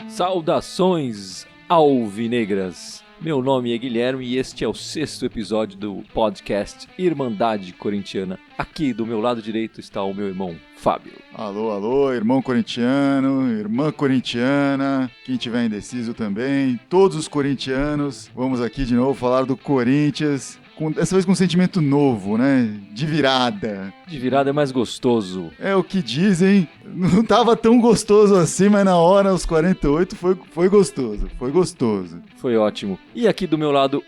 Saudações alvinegras! Meu nome é Guilherme e este é o 6º episódio do podcast Irmandade Corintiana. Aqui do meu lado direito está o meu irmão Fábio. Alô, irmão corintiano, irmã corintiana, quem tiver indeciso também, todos os corintianos, vamos aqui de novo falar do Corinthians. Dessa vez com um sentimento novo, né? De virada. De virada é mais gostoso. É o que dizem. Não tava tão gostoso assim, mas na hora, aos 48, foi gostoso. Foi gostoso. Foi ótimo. E aqui do meu lado,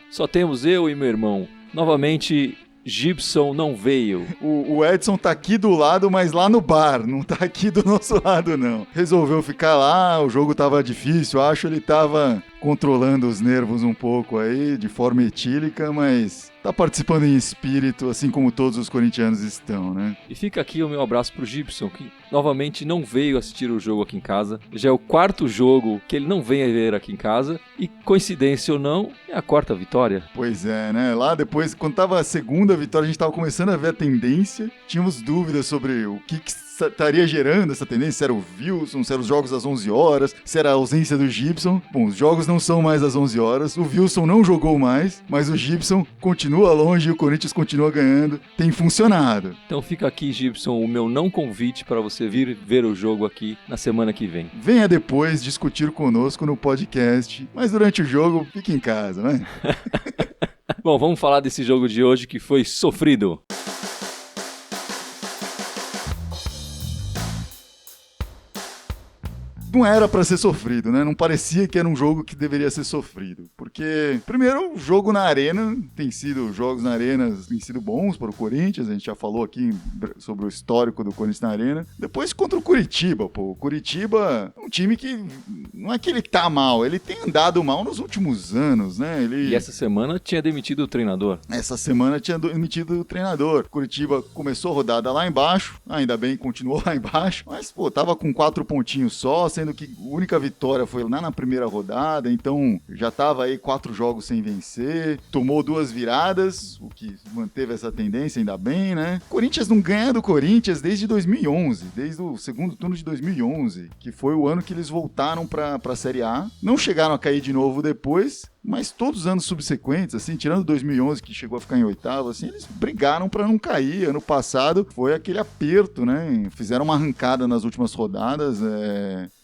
só temos eu e meu irmão. Novamente, Gibson não veio. O Edson tá aqui do lado, mas lá no bar. Não tá aqui do nosso lado, não. Resolveu ficar lá, o jogo tava difícil, acho ele tava controlando os nervos um pouco aí, de forma etílica, mas tá participando em espírito, assim como todos os corintianos estão, né? E fica aqui o meu abraço pro Gibson, que novamente não veio assistir o jogo aqui em casa. Já é o 4º jogo que ele não vem a ver aqui em casa, e coincidência ou não, é a 4ª vitória. Pois é, né? Lá depois, quando tava a 2ª vitória, a gente tava começando a ver a tendência, tínhamos dúvidas sobre o que estaria gerando essa tendência, se era o Wilson, se eram os jogos às 11 horas, se era a ausência do Gibson. Bom, os jogos não são mais às 11 horas, o Wilson não jogou mais, mas o Gibson continua longe e o Corinthians continua ganhando, tem funcionado. Então fica aqui, Gibson, o meu não convite para você vir ver o jogo aqui na semana que vem. Venha depois discutir conosco no podcast, mas durante o jogo, fique em casa, né? Bom, vamos falar desse jogo de hoje que foi sofrido. Não era pra ser sofrido, né? Não parecia que era um jogo que deveria ser sofrido. Porque, primeiro, o jogo na arena os jogos na arena têm sido bons para o Corinthians. A gente já falou aqui sobre o histórico do Corinthians na arena. Depois contra o Curitiba, pô. O Curitiba é um time que não é que ele tá mal, ele tem andado mal nos últimos anos, né? E essa semana tinha demitido o treinador. Curitiba começou a rodada lá embaixo, ainda bem continuou lá embaixo, mas, pô, tava com 4 pontinhos só, sendo que a única vitória foi lá na primeira rodada, então já estava aí 4 jogos sem vencer, tomou 2 viradas, o que manteve essa tendência, ainda bem, né? Corinthians não ganha do Corinthians desde 2011, desde o segundo turno de 2011, que foi o ano que eles voltaram para a Série A, não chegaram a cair de novo depois, mas todos os anos subsequentes, assim, tirando 2011, que chegou a ficar em 8º, assim, eles brigaram para não cair. Ano passado foi aquele aperto, né? Fizeram uma arrancada nas últimas rodadas.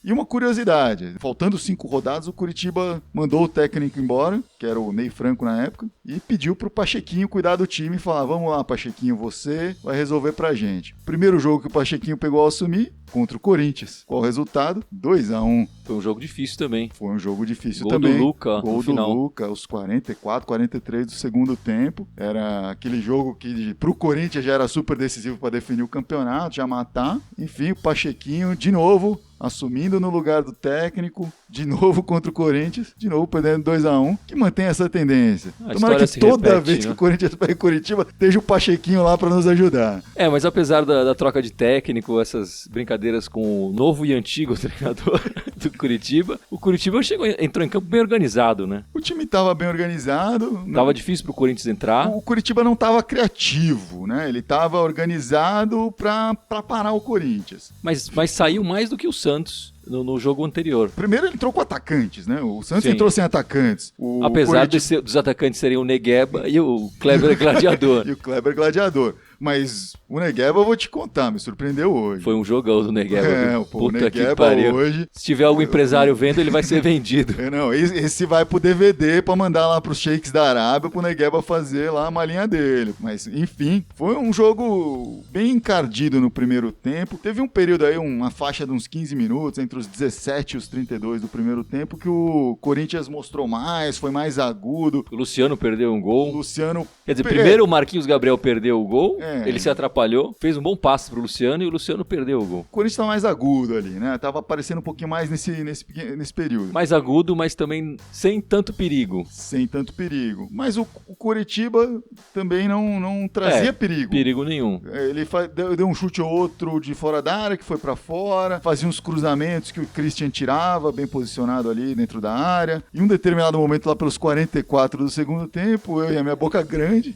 E uma curiosidade, faltando 5 rodadas, o Curitiba mandou o técnico embora, que era o Ney Franco na época, e pediu pro Pachequinho cuidar do time e falar: vamos lá, Pachequinho, você vai resolver pra gente. Primeiro jogo que o Pachequinho pegou ao assumir, contra o Corinthians. Qual o resultado? 2-1. Foi um jogo difícil também. Foi um jogo difícil gol também. Do Luca, gol no do final. Luca, aos 44, 43 do segundo tempo. Era aquele jogo que pro Corinthians já era super decisivo para definir o campeonato, já matar. Enfim, o Pachequinho, de novo, assumindo no lugar do técnico, de novo contra o Corinthians, de novo perdendo 2-1, que mantém essa tendência. Tomara que toda vez que o Corinthians pega Curitiba, esteja o Pachequinho lá para nos ajudar. Mas apesar da troca de técnico, essas brincadeiras com o novo e antigo treinador do Curitiba, o Curitiba entrou em campo bem organizado, né? O time estava bem organizado. Tava difícil pro Corinthians entrar. O Curitiba não estava criativo, né? Ele estava organizado para parar o Corinthians. Mas saiu mais do que o Santos no jogo anterior. Primeiro ele entrou com atacantes, né? O Santos entrou sem atacantes. Apesar dos atacantes serem o Negueba e o Kleber Gladiador. E o Kleber Gladiador. Mas o Negueba, eu vou te contar, me surpreendeu hoje. Foi um jogão do Negueba. O Negueba hoje... Se tiver algum empresário vendo, ele vai ser vendido. Não, esse vai pro DVD pra mandar lá pros sheiks da Arábia, pro Negueba fazer lá a malinha dele. Mas, enfim, foi um jogo bem encardido no primeiro tempo. Teve um período aí, uma faixa de uns 15 minutos, entre os 17 e os 32 do primeiro tempo, que o Corinthians mostrou mais, foi mais agudo. O Luciano perdeu um gol. O Luciano... Quer dizer, primeiro o Marquinhos Gabriel perdeu o gol. Ele se atrapalhou, fez um bom passe pro Luciano e o Luciano perdeu o gol. O Corinthians tá mais agudo ali, né? Tava aparecendo um pouquinho mais nesse período. Mais agudo, mas também sem tanto perigo. Sem tanto perigo. Mas o Coritiba também não trazia perigo. Perigo nenhum. Ele deu um chute ou outro de fora da área, que foi pra fora, fazia uns cruzamentos que o Christian tirava, bem posicionado ali dentro da área. Em um determinado momento, lá pelos 44 do segundo tempo, eu e a minha boca grande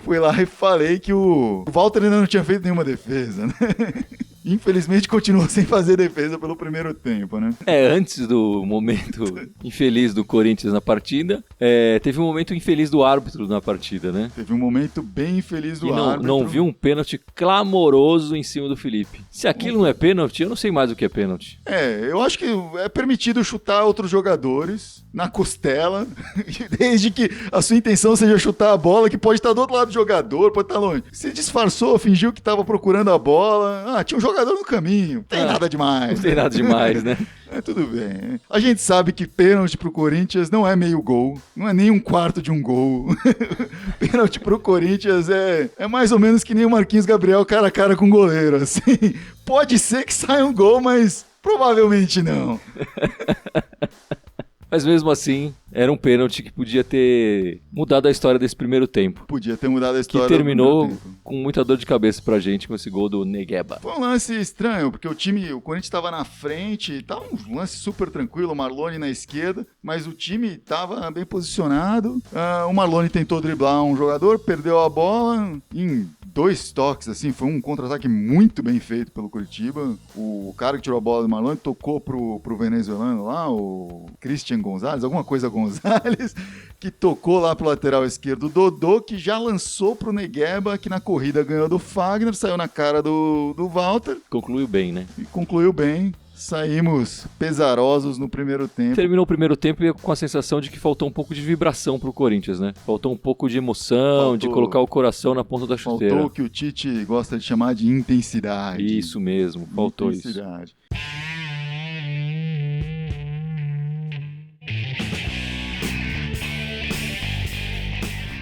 fui lá e falei que o Walter ainda não tinha feito nenhuma defesa, né? Infelizmente continuou sem fazer defesa pelo primeiro tempo, né? Antes do momento infeliz do Corinthians na partida, teve um momento infeliz do árbitro na partida, né? Teve um momento bem infeliz do árbitro. Não viu um pênalti clamoroso em cima do Felipe. Se aquilo não é pênalti, eu não sei mais o que é pênalti. Eu acho que é permitido chutar outros jogadores na costela, desde que a sua intenção seja chutar a bola, que pode estar do outro lado do jogador, pode estar longe. Se disfarçou, fingiu que estava procurando a bola. Tinha um jogador no caminho. Não tem nada demais. Não tem nada demais, né? Tudo bem. A gente sabe que pênalti pro Corinthians não é meio gol, não é nem um quarto de um gol. Pênalti pro Corinthians é mais ou menos que nem o Marquinhos Gabriel cara a cara com o goleiro, assim. Pode ser que saia um gol, mas provavelmente não. Mas mesmo assim, era um pênalti que podia ter mudado a história desse primeiro tempo. Podia ter mudado a história. Que terminou com muita dor de cabeça pra gente com esse gol do Negueba. Foi um lance estranho, porque o Corinthians estava na frente, tava um lance super tranquilo, o Marlone na esquerda, mas o time estava bem posicionado. O Marlone tentou driblar um jogador, perdeu a bola em 2 toques, assim, foi um contra-ataque muito bem feito pelo Coritiba. O cara que tirou a bola do Marlone tocou pro venezuelano lá, o Christian Gonzalez, alguma coisa Gonzalez, que tocou lá pro lateral esquerdo, o Dodô, que já lançou pro Negueba, que na corrida ganhou do Fagner, saiu na cara do Walter. Concluiu bem, né? E concluiu bem. Saímos pesarosos no primeiro tempo. Terminou o primeiro tempo com a sensação de que faltou um pouco de vibração pro Corinthians, né? Faltou um pouco de emoção, de colocar o coração na ponta da chuteira. Faltou o que o Tite gosta de chamar de intensidade. Isso mesmo, faltou intensidade.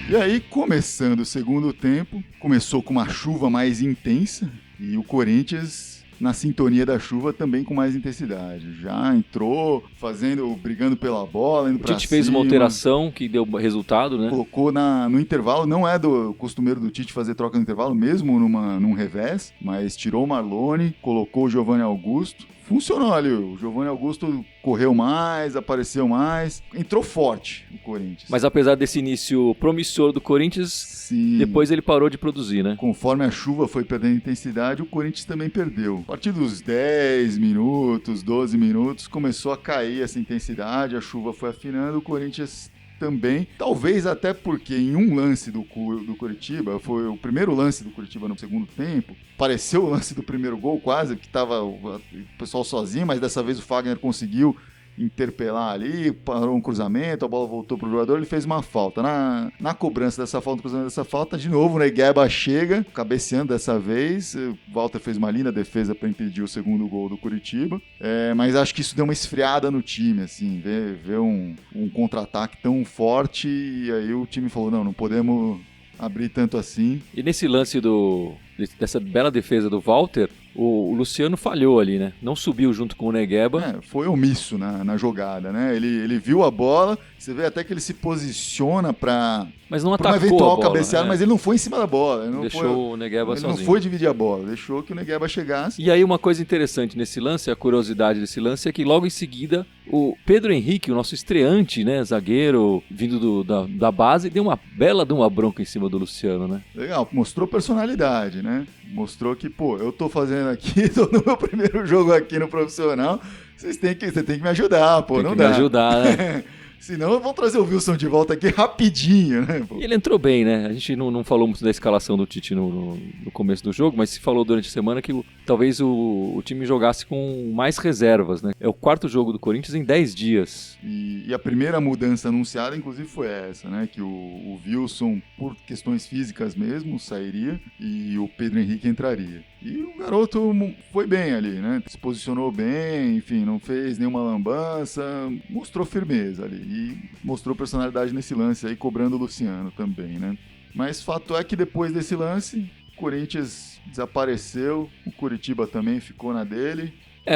E aí, começando o segundo tempo, começou com uma chuva mais intensa e o Corinthians na sintonia da chuva também com mais intensidade. Já entrou brigando pela bola, indo pra cima. O Tite fez uma alteração que deu resultado, né? Colocou no intervalo, não é do costumeiro do Tite fazer troca no intervalo, mesmo num revés, mas tirou o Marlone, colocou o Giovanni Augusto. Funcionou ali, o Giovanni Augusto correu mais, apareceu mais, entrou forte o Corinthians. Mas apesar desse início promissor do Corinthians, sim, depois ele parou de produzir, né? Conforme a chuva foi perdendo intensidade, o Corinthians também perdeu. A partir dos 10 minutos, 12 minutos, começou a cair essa intensidade, a chuva foi afinando, o Corinthians também, talvez até porque em um lance do Coritiba, foi o primeiro lance do Coritiba no segundo tempo, pareceu o lance do primeiro gol quase, que estava o pessoal sozinho, mas dessa vez o Fagner conseguiu interpelar ali, parou um cruzamento, a bola voltou pro jogador, ele fez uma falta. Na cobrança dessa falta, no cruzamento dessa falta, de novo o Negueba chega, cabeceando dessa vez, o Walter fez uma linda defesa para impedir o segundo gol do Coritiba, mas acho que isso deu uma esfriada no time, assim, ver um contra-ataque tão forte, e aí o time falou, não podemos abrir tanto assim. E nesse lance dessa bela defesa do Walter, o Luciano falhou ali, né? Não subiu junto com o Negueba. Foi omisso na jogada, né? Ele viu a bola, você vê até que ele se posiciona para mas não atacou uma eventual a bola, cabeceada, mas ele não foi em cima da bola. Ele deixou o Negueba sozinho. Ele não foi dividir a bola, deixou que o Negueba chegasse. E aí uma coisa interessante nesse lance, a curiosidade desse lance, é que logo em seguida o Pedro Henrique, o nosso estreante, né, zagueiro vindo da base, deu uma bela de uma bronca em cima do Luciano, né? Legal, mostrou personalidade, né? Mostrou que, eu tô fazendo aqui, tô no meu primeiro jogo aqui no profissional, você tem que me ajudar, tem não que dá. Me ajudar, né? Senão vão trazer o Wilson de volta aqui rapidinho, né? E ele entrou bem, né? A gente não falou muito da escalação do Tite no começo do jogo, mas se falou durante a semana que talvez o time jogasse com mais reservas, né? É o 4º jogo do Corinthians em 10 dias. E a primeira mudança anunciada, inclusive, foi essa, né? Que o Wilson, por questões físicas mesmo, sairia e o Pedro Henrique entraria. E o garoto foi bem ali, né? Se posicionou bem, enfim, não fez nenhuma lambança, mostrou firmeza ali. E mostrou personalidade nesse lance aí, cobrando o Luciano também, né? Mas fato é que depois desse lance, Corinthians desapareceu, o Curitiba também ficou na dele.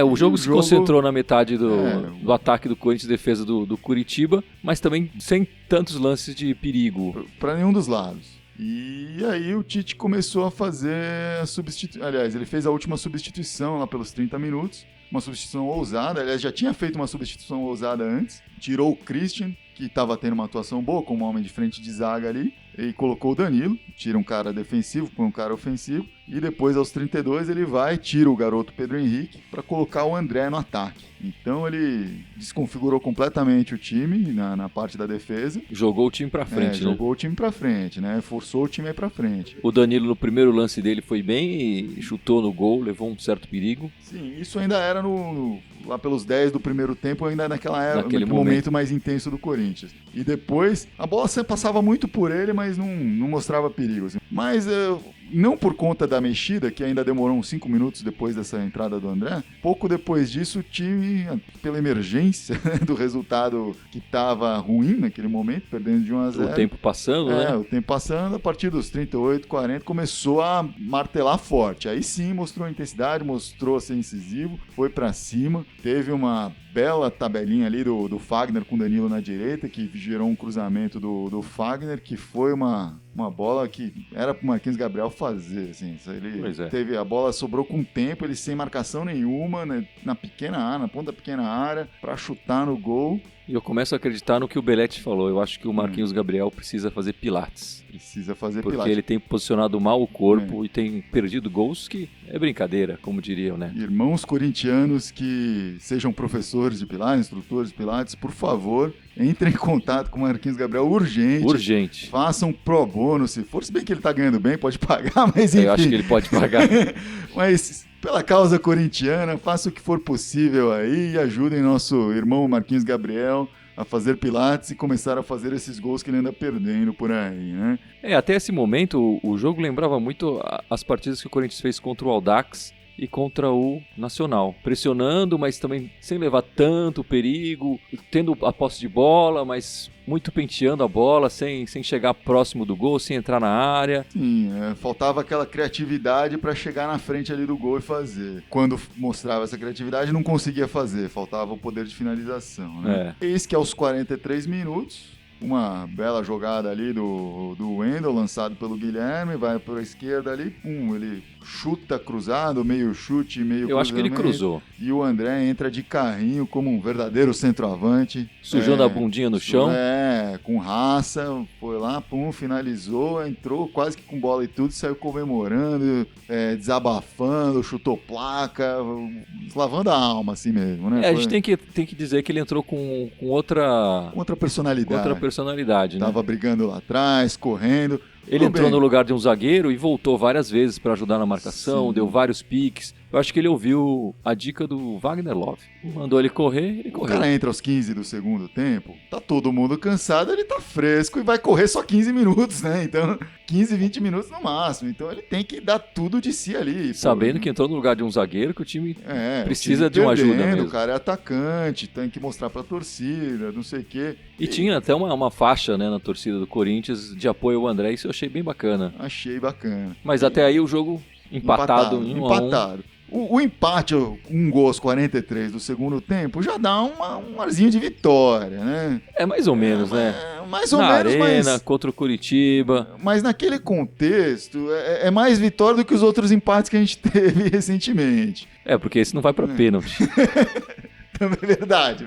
O jogo se concentrou na metade do ataque do Corinthians, defesa do Curitiba, mas também sem tantos lances de perigo. Para nenhum dos lados. E aí o Tite começou a fazer a substituição. Aliás, ele fez a última substituição lá pelos 30 minutos. Uma substituição ousada. Aliás, já tinha feito uma substituição ousada antes. Tirou o Christian, que estava tendo uma atuação boa como homem de frente de zaga ali, e colocou o Danilo. Tira um cara defensivo, põe um cara ofensivo. E depois, aos 32, ele tira o garoto Pedro Henrique para colocar o André no ataque. Então ele desconfigurou completamente o time na parte da defesa. Jogou o time pra frente, né? Jogou o time pra frente, né? Forçou o time aí pra frente. O Danilo, no primeiro lance dele, foi bem e chutou no gol, levou um certo perigo. Sim, isso ainda era lá pelos 10 do primeiro tempo, ainda naquele momento mais intenso do Corinthians. E depois, a bola sempre passava muito por ele, mas não mostrava perigo. Assim. Mas não por conta da mexida, que ainda demorou uns 5 minutos depois dessa entrada do André, pouco depois disso o time, pela emergência do resultado que estava ruim naquele momento, perdendo de 1-0. O tempo passando, né? O tempo passando, a partir dos 38, 40, começou a martelar forte. Aí sim mostrou intensidade, mostrou ser incisivo, foi pra cima, teve uma bela tabelinha ali do Fagner com o Danilo na direita, que gerou um cruzamento do Fagner, que foi uma bola que era pro Marquinhos Gabriel fazer, assim. Teve a bola, sobrou com tempo, ele sem marcação nenhuma, né, na ponta da pequena área, pra chutar no gol. E eu começo a acreditar no que o Belletti falou. Eu acho que o Marquinhos Gabriel precisa fazer pilates. Porque ele tem posicionado mal o corpo e tem perdido gols que é brincadeira, como diriam, né? Irmãos corintianos que sejam professores de pilates, instrutores de pilates, por favor, entrem em contato com o Marquinhos Gabriel urgente. Façam pro bono, se for. Se bem que ele tá ganhando bem, pode pagar, mas enfim. Eu acho que ele pode pagar. Mas pela causa corintiana, faça o que for possível aí e ajudem nosso irmão Marquinhos Gabriel a fazer pilates e começar a fazer esses gols que ele anda perdendo por aí, né? Até esse momento o jogo lembrava muito as partidas que o Corinthians fez contra o Audax e contra o Nacional, pressionando, mas também sem levar tanto perigo, tendo a posse de bola, mas muito penteando a bola, sem chegar próximo do gol, sem entrar na área. Sim, faltava aquela criatividade para chegar na frente ali do gol e fazer. Quando mostrava essa criatividade, não conseguia fazer, faltava o poder de finalização, né? Eis que aos 43 minutos, uma bela jogada ali do Wendel, lançado pelo Guilherme, vai para a esquerda ali, ele chuta cruzado, meio chute, meio cruzamento. Eu acho que ele cruzou. E o André entra de carrinho como um verdadeiro centroavante. Sujando a bundinha no chão. Com raça, foi lá, finalizou, entrou quase que com bola e tudo, saiu comemorando, desabafando, chutou placa, lavando a alma assim mesmo, né? A gente tem que dizer que ele entrou com outra personalidade, né? Tava brigando lá atrás, correndo. Ele entrou no lugar de um zagueiro e voltou várias vezes para ajudar na marcação, Sim. Deu vários piques. Eu acho que ele ouviu a dica do Wagner Love. Mandou ele correr, ele correu. O cara entra aos 15 do segundo tempo, tá todo mundo cansado, ele tá fresco e vai correr só 15 minutos, né? Então, 15, 20 minutos no máximo. Então ele tem que dar tudo de si ali. Sabendo que entrou no lugar de um zagueiro, que o time precisa de uma ajuda mesmo. O cara é atacante, tem que mostrar pra torcida, não sei o quê. E tinha até uma faixa, né, na torcida do Corinthians de apoio ao André, isso eu achei bem bacana. Achei bacana. Mas até aí o jogo empatado. O empate, um gol aos 43 do segundo tempo, já dá um arzinho de vitória, né? É mais ou menos, né? Mais ou menos, Arena, contra o Curitiba. Mas naquele contexto, é mais vitória do que os outros empates que a gente teve recentemente. Porque esse não vai pra pênalti. Também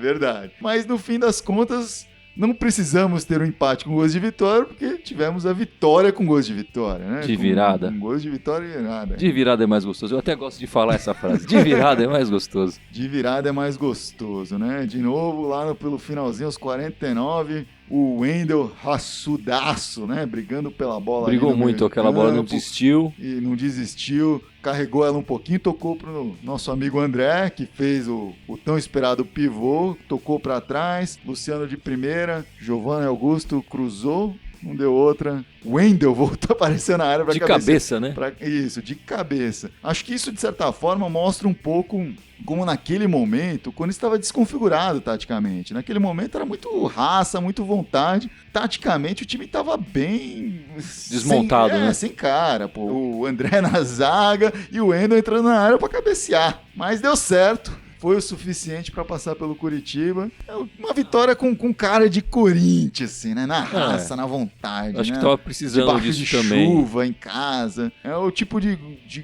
verdade. Mas no fim das contas, não precisamos ter um empate com gols de vitória, porque tivemos a vitória com gols de vitória, né? De virada. Com gols de vitória e virada. De virada é mais gostoso. Eu até gosto de falar essa frase. De virada é mais gostoso. De virada é mais gostoso, né? De novo, lá pelo finalzinho, aos 49, o Wendel raçudaço, né? Brigando pela bola. Brigou muito, aquela bola não desistiu. E não desistiu. Carregou ela um pouquinho, tocou pro nosso amigo André, que fez o tão esperado pivô, tocou para trás, Luciano de primeira, Giovanni Augusto cruzou não deu outra. O Wendel voltou a aparecer na área pra De cabeça, né? Isso, de cabeça. Acho que isso, de certa forma, mostra um pouco como naquele momento, quando estava desconfigurado taticamente. Naquele momento era muito raça, muito vontade. Taticamente o time estava bem... Desmontado, né? Sem cara, pô. O André na zaga e o Wendel entrando na área pra cabecear. Mas deu certo. Foi o suficiente para passar pelo Curitiba. É uma vitória com cara de Corinthians, assim, né? Na raça, na vontade. Acho né? que tava precisando disso de também. Chuva, em casa. É o tipo de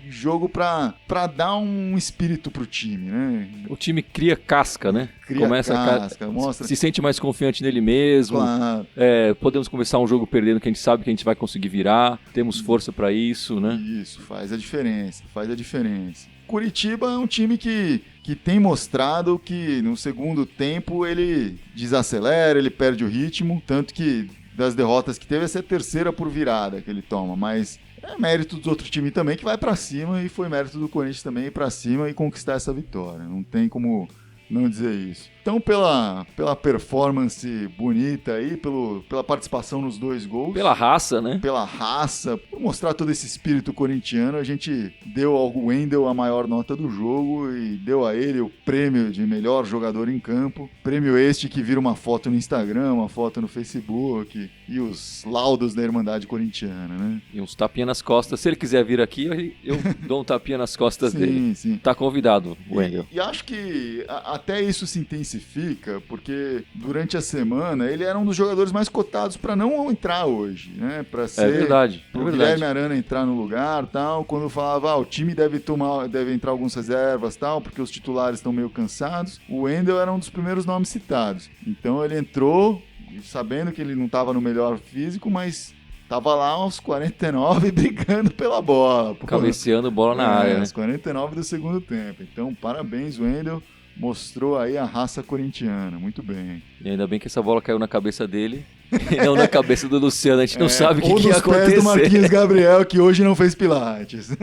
jogo para dar um espírito pro time, né? O time cria casca, né? Começa casca, mostra. Se sente mais confiante nele mesmo. Claro. Podemos começar um jogo perdendo que a gente sabe que a gente vai conseguir virar. Temos força para isso, né? Isso, faz a diferença. Curitiba é um time que tem mostrado que no segundo tempo ele desacelera, ele perde o ritmo, tanto que das derrotas que teve, essa é a terceira por virada que ele toma, mas é mérito dos outros times também que vai pra cima e foi mérito do Corinthians também ir pra cima e conquistar essa vitória, não tem como não dizer isso. Então, pela performance bonita aí, pela participação nos 2 gols. Pela raça, né? Pela raça, por mostrar todo esse espírito corintiano, a gente deu ao Wendel a maior nota do jogo e deu a ele o prêmio de melhor jogador em campo. Prêmio este que vira uma foto no Instagram, uma foto no Facebook e os laudos da Irmandade Corintiana, né? E uns tapinha nas costas. Se ele quiser vir aqui, eu dou um tapinha nas costas dele. Sim. Tá convidado, Wendel. E acho que até isso se intensifica, porque durante a semana ele era um dos jogadores mais cotados para não entrar hoje, né? Para ser, verdade. Pro Guilherme Arana entrar no lugar, tal. Quando falava, o time deve entrar algumas reservas, tal, porque os titulares estão meio cansados. O Wendel era um dos primeiros nomes citados. Então ele entrou, sabendo que ele não estava no melhor físico, mas tava lá aos 49 brigando pela bola. Cabeceando bola na área, né? Aos 49 do segundo tempo. Então, parabéns, Wendel. Mostrou aí a raça corintiana, muito bem. E ainda bem que essa bola caiu na cabeça dele e não na cabeça do Luciano. A gente não sabe o que ia acontecer. Ou nos pés do Marquinhos Gabriel, que hoje não fez pilates.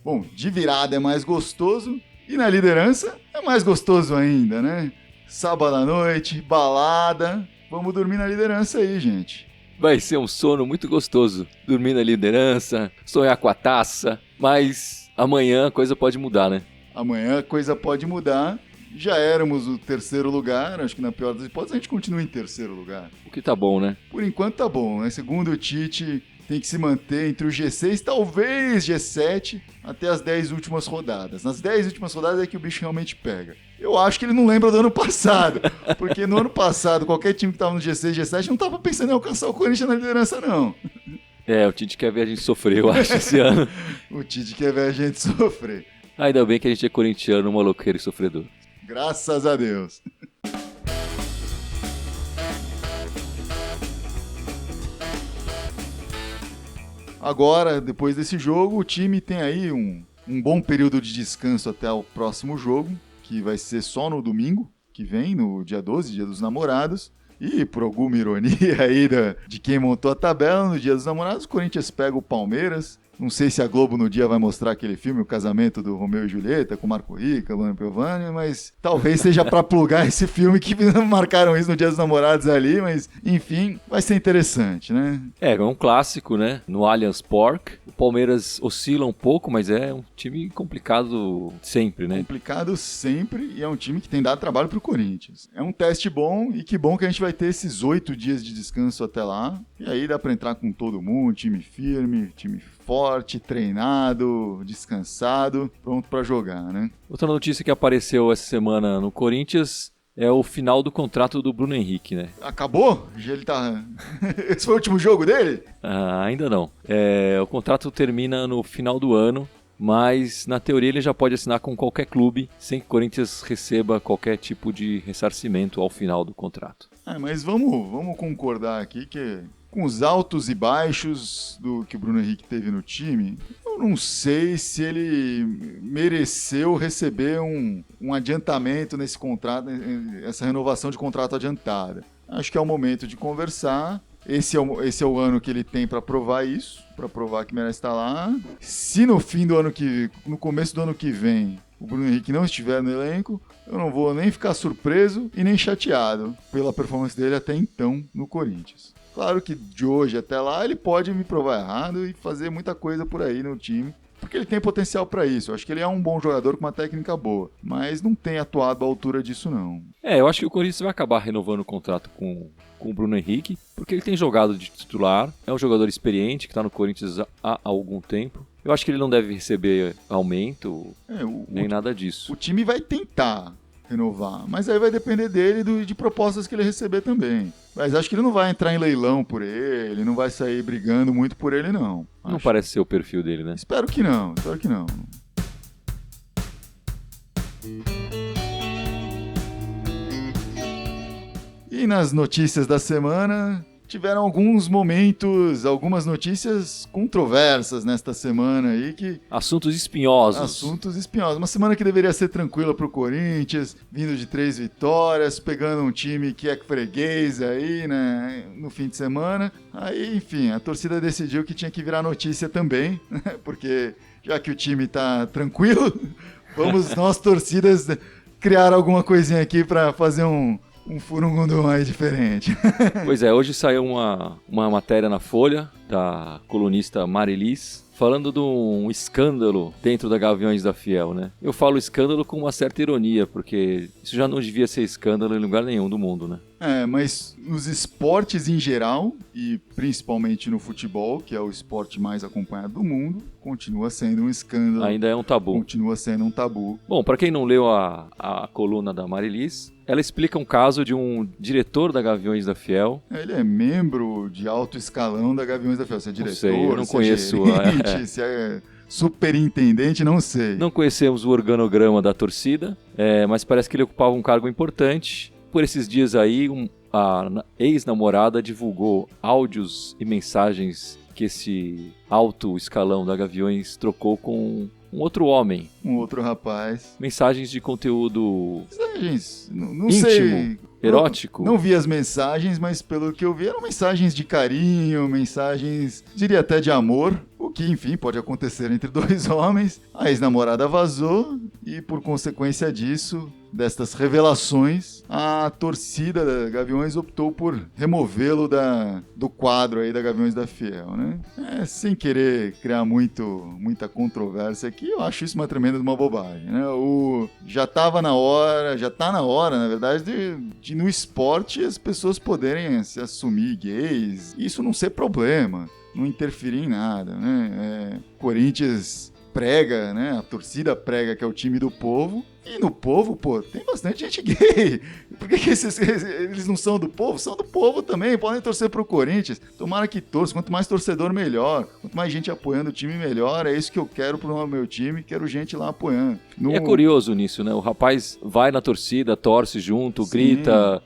Bom, de virada é mais gostoso e na liderança é mais gostoso ainda, né? Sábado à noite, balada. Vamos dormir na liderança aí, gente. Vai ser um sono muito gostoso. Dormir na liderança, sonhar com a taça. Mas amanhã a coisa pode mudar, né? Amanhã a coisa pode mudar. Já éramos o terceiro lugar. Acho que na pior das hipóteses a gente continua em terceiro lugar. O que tá bom, né? Por enquanto tá bom, né? Segundo o Tite, tem que se manter entre o G6, talvez G7, até as 10 últimas rodadas. Nas 10 últimas rodadas é que o bicho realmente pega. Eu acho que ele não lembra do ano passado. Porque no ano passado, qualquer time que tava no G6, G7 não tava pensando em alcançar o Corinthians na liderança, não. O Tite quer ver a gente sofrer, eu acho, esse ano. O Tite quer ver a gente sofrer. Ainda bem que a gente é corintiano, maloqueiro e sofredor. Graças a Deus. Agora, depois desse jogo, o time tem aí um bom período de descanso até o próximo jogo, que vai ser só no domingo que vem, no dia 12, dia dos namorados. E por alguma ironia aí de quem montou a tabela, no dia dos namorados, o Corinthians pega o Palmeiras. Não sei se a Globo no dia vai mostrar aquele filme, O Casamento do Romeu e Julieta, com Marco Rica, Luana Piovani, mas talvez seja para plugar esse filme que marcaram isso no Dia dos Namorados ali, mas enfim, vai ser interessante, né? É um clássico, né? No Allianz Parque. O Palmeiras oscila um pouco, mas é um time complicado sempre, né? Complicado sempre e é um time que tem dado trabalho pro Corinthians. É um teste bom e que bom que a gente vai ter esses 8 dias de descanso até lá. E aí dá para entrar com todo mundo, time firme, time forte, treinado, descansado, pronto para jogar, né? Outra notícia que apareceu essa semana no Corinthians é o final do contrato do Bruno Henrique, né? Acabou? Ele tá... Esse foi o último jogo dele? Ainda não. O contrato termina no final do ano, mas na teoria ele já pode assinar com qualquer clube sem que o Corinthians receba qualquer tipo de ressarcimento ao final do contrato. Mas vamos concordar aqui que com os altos e baixos do que o Bruno Henrique teve no time, eu não sei se ele mereceu receber um adiantamento nesse contrato, essa renovação de contrato adiantada. Acho que é o momento de conversar. Esse é o ano que ele tem para provar isso, para provar que merece estar lá. Se no começo do ano que vem, o Bruno Henrique não estiver no elenco, eu não vou nem ficar surpreso e nem chateado pela performance dele até então no Corinthians. Claro que de hoje até lá ele pode me provar errado e fazer muita coisa por aí no time, porque ele tem potencial para isso. Eu acho que ele é um bom jogador com uma técnica boa, mas não tem atuado à altura disso, não. Eu acho que o Corinthians vai acabar renovando o contrato com o Bruno Henrique, porque ele tem jogado de titular, é um jogador experiente que está no Corinthians há algum tempo. Eu acho que ele não deve receber aumento, nem nada disso. O time vai tentar renovar, mas aí vai depender dele e de propostas que ele receber também. Mas acho que ele não vai entrar em leilão por ele, não vai sair brigando muito por ele, não. Não parece ser o perfil dele, né? Espero que não. E nas notícias da semana, tiveram algumas notícias controversas nesta semana aí que... Assuntos espinhosos. Uma semana que deveria ser tranquila pro Corinthians, vindo de 3 vitórias, pegando um time que é freguês aí, né, no fim de semana. Aí, enfim, a torcida decidiu que tinha que virar notícia também, porque já que o time tá tranquilo, vamos nós torcidas criar alguma coisinha aqui para fazer um furungundu aí diferente. Pois é, hoje saiu uma matéria na Folha, da colunista Marilis, falando de um escândalo dentro da Gaviões da Fiel, né? Eu falo escândalo com uma certa ironia, porque isso já não devia ser escândalo em lugar nenhum do mundo, né? Mas nos esportes em geral, e principalmente no futebol, que é o esporte mais acompanhado do mundo, continua sendo um escândalo. Ainda é um tabu. Continua sendo um tabu. Bom, para quem não leu a coluna da Marilis, ela explica um caso de um diretor da Gaviões da Fiel. Ele é membro de alto escalão da Gaviões da Fiel. Se é diretor, não sei, eu não conheço. Se é superintendente, não sei. Não conhecemos o organograma da torcida, mas parece que ele ocupava um cargo importante. Por esses dias aí, a ex-namorada divulgou áudios e mensagens que esse alto escalão da Gaviões trocou com um outro homem. Um outro rapaz. Mensagens de conteúdo... Mensagens, não íntimo, sei... erótico. Não vi as mensagens, mas pelo que eu vi eram mensagens de carinho, mensagens, diria até de amor, o que, enfim, pode acontecer entre dois homens. A ex-namorada vazou e, por consequência disso, destas revelações, a torcida da Gaviões optou por removê-lo do quadro aí da Gaviões da Fiel, né? Sem querer criar muita controvérsia aqui, eu acho isso uma tremenda bobagem, né? Já tá na hora, na verdade, de no esporte as pessoas poderem se assumir gays, isso não ser problema, não interferir em nada, né? Corinthians prega, né? A torcida prega que é o time do povo. E no povo, tem bastante gente gay. Por que eles não são do povo? São do povo também, podem torcer pro Corinthians. Tomara que torça, quanto mais torcedor, melhor. Quanto mais gente apoiando o time, melhor. É isso que eu quero pro meu time, quero gente lá apoiando. E é curioso nisso, né? O rapaz vai na torcida, torce junto, sim, grita,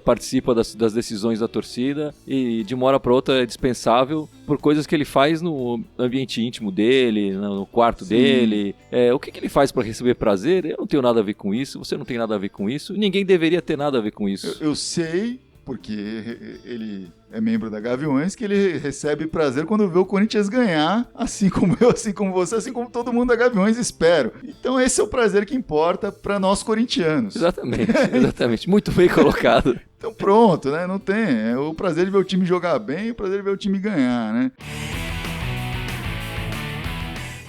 participa das decisões da torcida e de uma hora pra outra é dispensável por coisas que ele faz no ambiente íntimo dele, no quarto sim. dele. O que ele faz pra receber prazer? Eu não tenho nada a ver com isso, você não tem nada a ver com isso, ninguém deveria ter nada a ver com isso. Eu sei, porque ele é membro da Gaviões, que ele recebe prazer quando vê o Corinthians ganhar, assim como eu, assim como você, assim como todo mundo da Gaviões, espero. Então esse é o prazer que importa para nós corintianos. Exatamente, muito bem colocado. Então pronto, né? Não tem, é o prazer de ver o time jogar bem e o prazer de ver o time ganhar, né?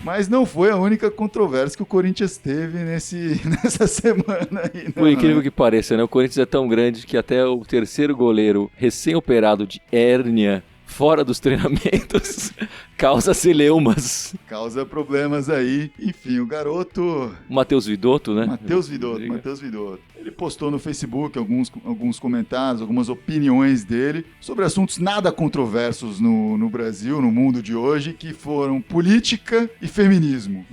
Mas não foi a única controvérsia que o Corinthians teve nessa semana aí. Por incrível que pareça, né? O Corinthians é tão grande que até o terceiro goleiro recém-operado de hérnia fora dos treinamentos causa celeumas. Causa problemas aí. Enfim, o garoto... Matheus Vidotto, né? Matheus Vidotto. Ele postou no Facebook alguns comentários, algumas opiniões dele sobre assuntos nada controversos no Brasil, no mundo de hoje, que foram política e feminismo.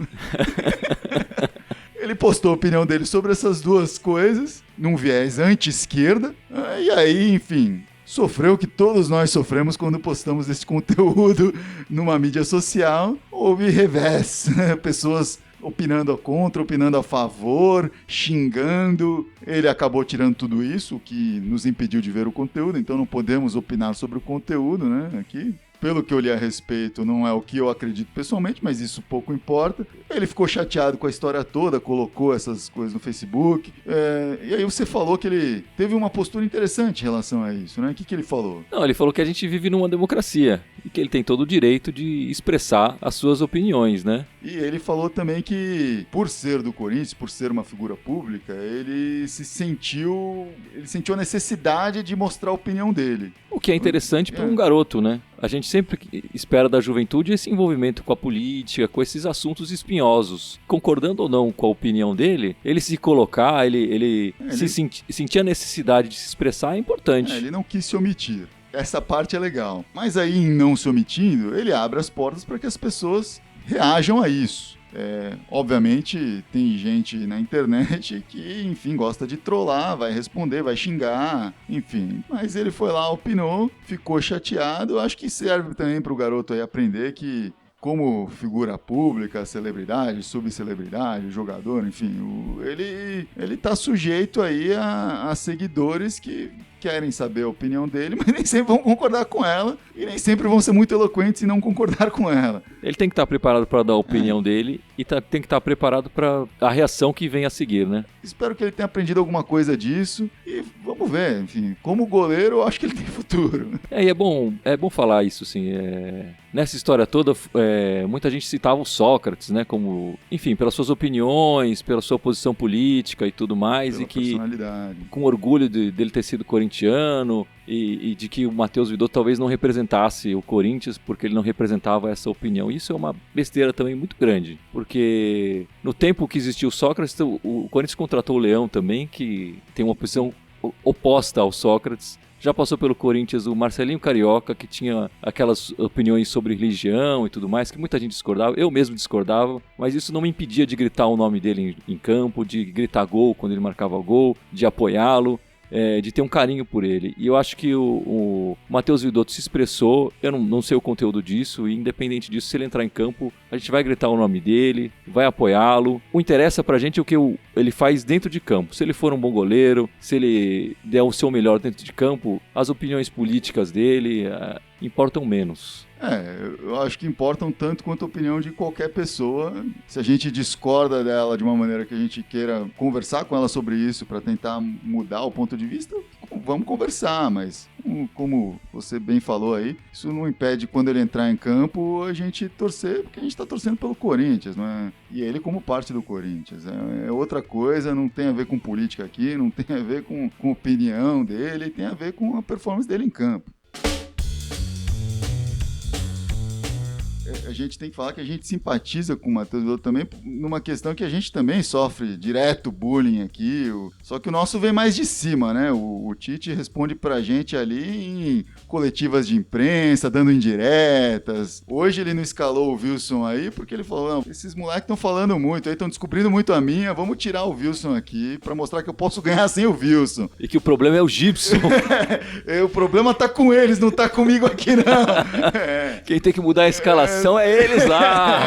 Ele postou a opinião dele sobre essas duas coisas, num viés anti-esquerda, e aí, enfim... Sofreu o que todos nós sofremos quando postamos esse conteúdo numa mídia social. Houve revés, né? Pessoas opinando contra, opinando a favor, xingando. Ele acabou tirando tudo isso, o que nos impediu de ver o conteúdo, então não podemos opinar sobre o conteúdo, né? Aqui. pelo que eu li a respeito, não é o que eu acredito pessoalmente, mas isso pouco importa. Ele ficou chateado com a história toda, colocou essas coisas no Facebook. E aí você falou que ele teve uma postura interessante em relação a isso, né? O que ele falou? Não, ele falou que a gente vive numa democracia e que ele tem todo o direito de expressar as suas opiniões, né? E ele falou também que, por ser do Corinthians, por ser uma figura pública, ele sentiu a necessidade de mostrar a opinião dele. O que é interessante para um garoto, né? A gente sempre espera da juventude esse envolvimento com a política, com esses assuntos espinhosos. Concordando ou não com a opinião dele, ele se colocar, ele sentir a necessidade de se expressar é importante. Ele não quis se omitir. Essa parte é legal. Mas aí, em não se omitindo, ele abre as portas para que as pessoas reajam a isso. Obviamente, tem gente na internet que, enfim, gosta de trollar, vai responder, vai xingar, enfim. Mas ele foi lá, opinou, ficou chateado. Acho que serve também para o garoto aí aprender que, como figura pública, celebridade, subcelebridade, jogador, enfim, ele tá sujeito aí a seguidores que querem saber a opinião dele, mas nem sempre vão concordar com ela e nem sempre vão ser muito eloquentes e não concordar com ela. Ele tem que estar preparado para dar a opinião dele e tem que estar preparado para a reação que vem a seguir, né? Espero que ele tenha aprendido alguma coisa disso e vamos ver, enfim, como goleiro eu acho que ele tem futuro. E é bom falar isso, assim, nessa história toda, muita gente citava o Sócrates, né, como, enfim, pelas suas opiniões, pela sua posição política e tudo mais, pela e que, personalidade. Com orgulho dele ter sido corintiano e de que o Matheus Vidotto talvez não representasse o Corinthians porque ele não representava essa opinião. Isso é uma besteira também muito grande, porque no tempo que existiu o Sócrates, o Corinthians contratou o Leão também, que tem uma posição oposta ao Sócrates. Já passou pelo Corinthians o Marcelinho Carioca, que tinha aquelas opiniões sobre religião e tudo mais, que muita gente discordava, eu mesmo discordava, mas isso não me impedia de gritar o nome dele em campo, de gritar gol quando ele marcava gol, de apoiá-lo, de ter um carinho por ele. E eu acho que o Matheus Vidotto se expressou, eu não sei o conteúdo disso, e independente disso, se ele entrar em campo, a gente vai gritar o nome dele, vai apoiá-lo. O interessa pra gente é o que ele faz dentro de campo. Se ele for um bom goleiro, se ele der o seu melhor dentro de campo, as opiniões políticas dele importam menos. Eu acho que importam tanto quanto a opinião de qualquer pessoa. Se a gente discorda dela de uma maneira que a gente queira conversar com ela sobre isso para tentar mudar o ponto de vista, vamos conversar, mas como você bem falou aí, isso não impede quando ele entrar em campo a gente torcer, porque a gente está torcendo pelo Corinthians, não é? E ele como parte do Corinthians. É outra coisa, não tem a ver com política aqui, não tem a ver com a opinião dele, tem a ver com a performance dele em campo. A gente tem que falar que a gente simpatiza com o Matheus Vidotto também numa questão que a gente também sofre direto bullying aqui, só que o nosso vem mais de cima, né? O Tite responde pra gente ali em coletivas de imprensa, dando indiretas. Hoje ele não escalou o Wilson aí porque ele falou, não, esses moleques estão falando muito, aí estão descobrindo muito a minha, vamos tirar o Wilson aqui pra mostrar que eu posso ganhar sem o Wilson. E que o problema é o Gibson. O problema tá com eles, não tá comigo aqui não. Quem tem que mudar a escalação é eles lá.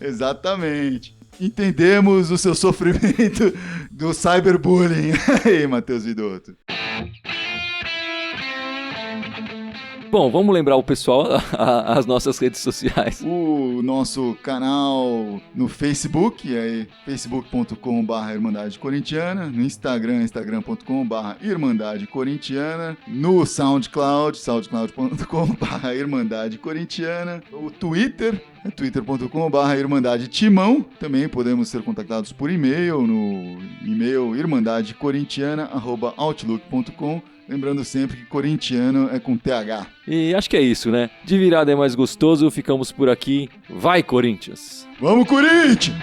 Exatamente. Entendemos o seu sofrimento do cyberbullying. Aí, Matheus Vidotto. Bom, vamos lembrar o pessoal as nossas redes sociais. O nosso canal no Facebook, é facebook.com/Irmandade Corintiana, no Instagram, instagram.com/Irmandade Corintiana, no SoundCloud, soundcloud.com/Irmandade Corintiana, o Twitter, twitter.com/Irmandade Timão. Também podemos ser contactados por e-mail, no e-mail irmandadecorintiana@outlook.com. Lembrando sempre que corintiano é com TH. E acho que é isso, né? De virada é mais gostoso, ficamos por aqui. Vai, Corinthians! Vamos, Corinthians!